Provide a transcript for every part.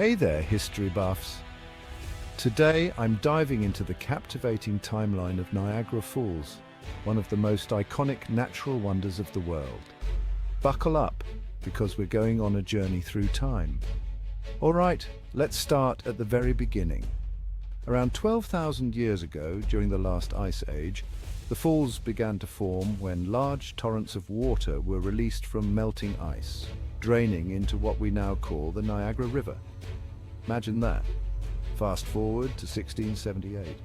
Hey there, history buffs. Today I'm diving into the captivating timeline of Niagara Falls, one of the most iconic natural wonders of the world. Buckle up, because we're going on a journey through time. All right, let's start at the very beginning. Around 12,000 years ago, during the last ice age, the falls began to form when large torrents of water were released from melting ice, draining into what we now call the Niagara River. Imagine that. Fast forward to 1678.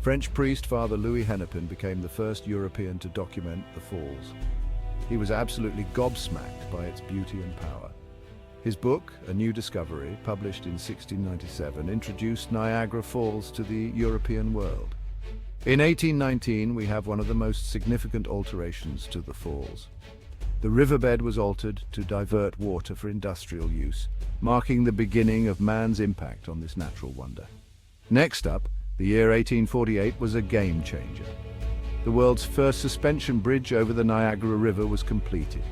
French priest Father Louis Hennepin became the first European to document the falls. He was absolutely gobsmacked by its beauty and power. His book, A New Discovery, published in 1697, introduced Niagara Falls to the European world. In 1819, we have one of the most significant alterations to the falls. The riverbed was altered to divert water for industrial use, marking the beginning of man's impact on this natural wonder. Next up, the year 1848 was a game changer. The world's first suspension bridge over the Niagara River was completed.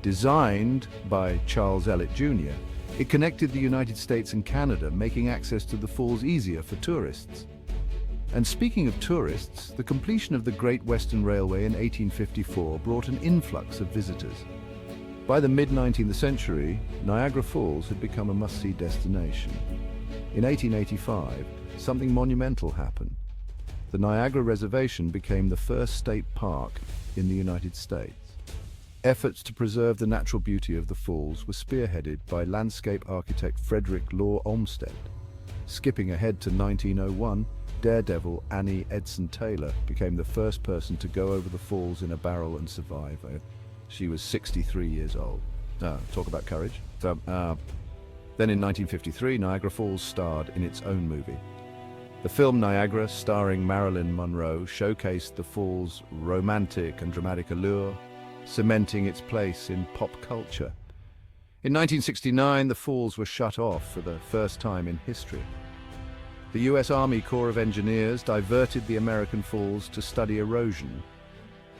Designed by Charles Elliott Jr., it connected the United States and Canada, making access to the falls easier for tourists. And speaking of tourists, the completion of the Great Western Railway in 1854 brought an influx of visitors. By the mid-19th century, Niagara Falls had become a must-see destination. In 1885, something monumental happened. The Niagara Reservation became the first state park in the United States. Efforts to preserve the natural beauty of the falls were spearheaded by landscape architect Frederick Law Olmsted. Skipping ahead to 1901, daredevil Annie Edson Taylor became the first person to go over the falls in a barrel and survive. She was 63 years old. Talk about courage. Then in 1953, Niagara Falls starred in its own movie. The film Niagara, starring Marilyn Monroe, showcased the falls' romantic and dramatic allure, cementing its place in pop culture. In 1969, the falls were shut off for the first time in history. The U.S. Army Corps of Engineers diverted the American falls to study erosion.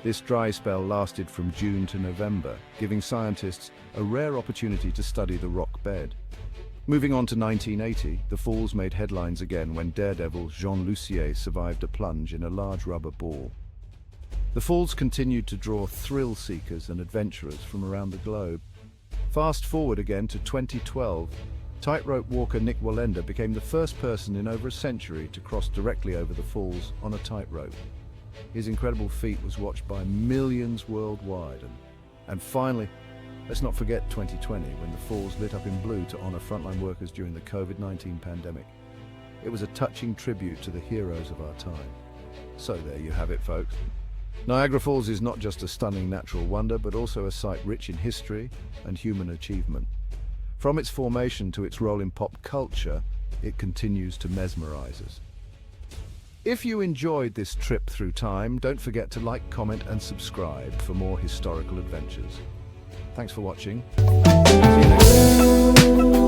This dry spell lasted from June to November, giving scientists a rare opportunity to study the rock bed. Moving on to 1980, the falls made headlines again when daredevil Jean Lussier survived a plunge in a large rubber ball. The falls continued to draw thrill seekers and adventurers from around the globe. Fast forward again to 2012, tightrope walker Nick Wallenda became the first person in over a century to cross directly over the falls on a tightrope. His incredible feat was watched by millions worldwide. And finally, let's not forget 2020, when the falls lit up in blue to honor frontline workers during the COVID-19 pandemic. It was a touching tribute to the heroes of our time. So there you have it, folks. Niagara Falls is not just a stunning natural wonder, but also a site rich in history and human achievement. From its formation to its role in pop culture, it continues to mesmerize us. If you enjoyed this trip through time, don't forget to like, comment, and subscribe for more historical adventures. Thanks for watching. See you next time.